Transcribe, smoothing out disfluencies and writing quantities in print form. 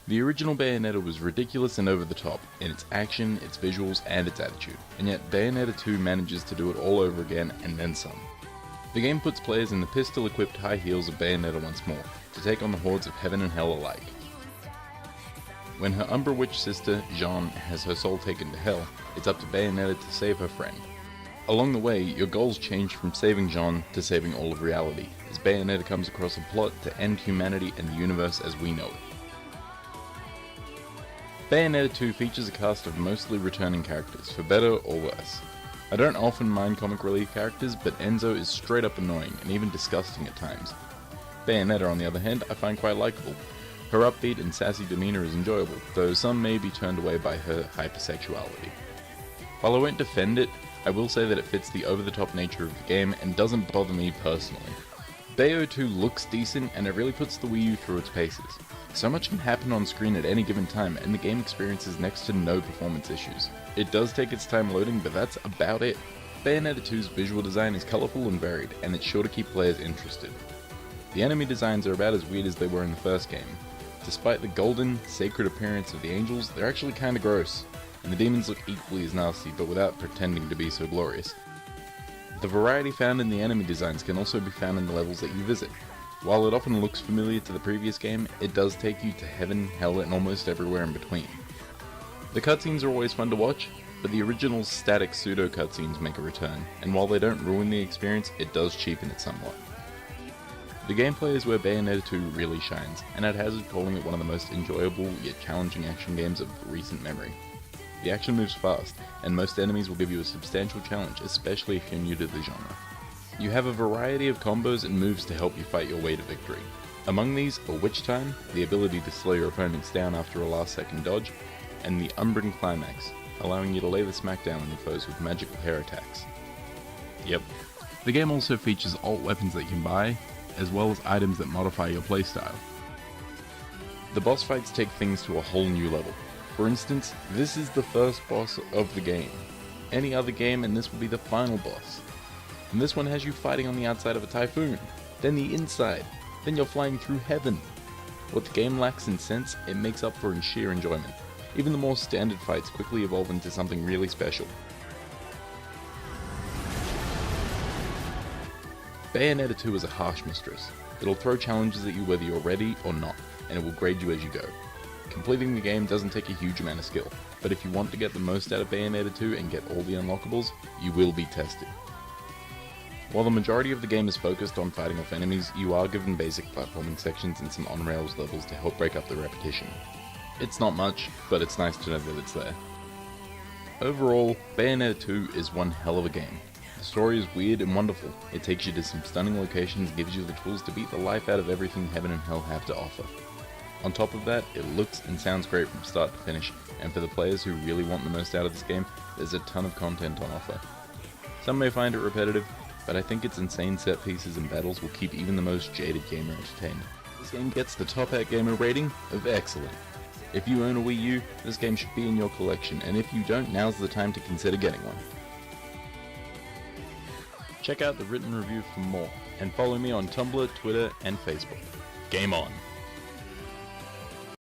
The original Bayonetta was ridiculous and over the top in its action, its visuals, and its attitude, and yet Bayonetta 2 manages to do it all over again and then some. The game puts players in the pistol-equipped high heels of Bayonetta once more, to take on the hordes of heaven and hell alike. When her Umbra Witch sister, Jeanne, has her soul taken to hell, it's up to Bayonetta to save her friend. Along the way, your goals change from saving Jeanne to saving all of reality, as Bayonetta comes across a plot to end humanity and the universe as we know it. Bayonetta 2 features a cast of mostly returning characters, for better or worse. I don't often mind comic relief characters, but Enzo is straight up annoying and even disgusting at times. Bayonetta, on the other hand, I find quite likable. Her upbeat and sassy demeanour is enjoyable, though some may be turned away by her hypersexuality. While I won't defend it, I will say that it fits the over-the-top nature of the game and doesn't bother me personally. Bayo 2 looks decent and it really puts the Wii U through its paces. So much can happen on screen at any given time and the game experiences next to no performance issues. It does take its time loading, but that's about it. Bayonetta 2's visual design is colourful and varied, and it's sure to keep players interested. The enemy designs are about as weird as they were in the first game. Despite the golden, sacred appearance of the angels, they're actually kinda gross, and the demons look equally as nasty, but without pretending to be so glorious. The variety found in the enemy designs can also be found in the levels that you visit. While it often looks familiar to the previous game, it does take you to heaven, hell, and almost everywhere in between. The cutscenes are always fun to watch, but the original static pseudo cutscenes make a return, and while they don't ruin the experience, it does cheapen it somewhat. The gameplay is where Bayonetta 2 really shines, and I'd hazard calling it one of the most enjoyable yet challenging action games of recent memory. The action moves fast, and most enemies will give you a substantial challenge, especially if you're new to the genre. You have a variety of combos and moves to help you fight your way to victory. Among these are Witch Time, the ability to slow your opponents down after a last second dodge, and the Umbran Climax, allowing you to lay the smackdown on your foes with magical hair attacks. Yep. The game also features alt weapons that you can buy, as well as items that modify your playstyle. The boss fights take things to a whole new level. For instance, this is the first boss of the game. Any other game and this will be the final boss. And this one has you fighting on the outside of a typhoon, then the inside, then you're flying through heaven. What the game lacks in sense, it makes up for in sheer enjoyment. Even the more standard fights quickly evolve into something really special. Bayonetta 2 is a harsh mistress. It'll throw challenges at you whether you're ready or not, and it will grade you as you go. Completing the game doesn't take a huge amount of skill, but if you want to get the most out of Bayonetta 2 and get all the unlockables, you will be tested. While the majority of the game is focused on fighting off enemies, you are given basic platforming sections and some on-rails levels to help break up the repetition. It's not much, but it's nice to know that it's there. Overall, Bayonetta 2 is one hell of a game. The story is weird and wonderful. It takes you to some stunning locations and gives you the tools to beat the life out of everything heaven and hell have to offer. On top of that, it looks and sounds great from start to finish, and for the players who really want the most out of this game, there's a ton of content on offer. Some may find it repetitive, but I think its insane set pieces and battles will keep even the most jaded gamer entertained. This game gets the Top Hat Gamer rating of excellent. If you own a Wii U, this game should be in your collection, and if you don't, now's the time to consider getting one. Check out the written review for more, and follow me on Tumblr, Twitter, and Facebook. Game on!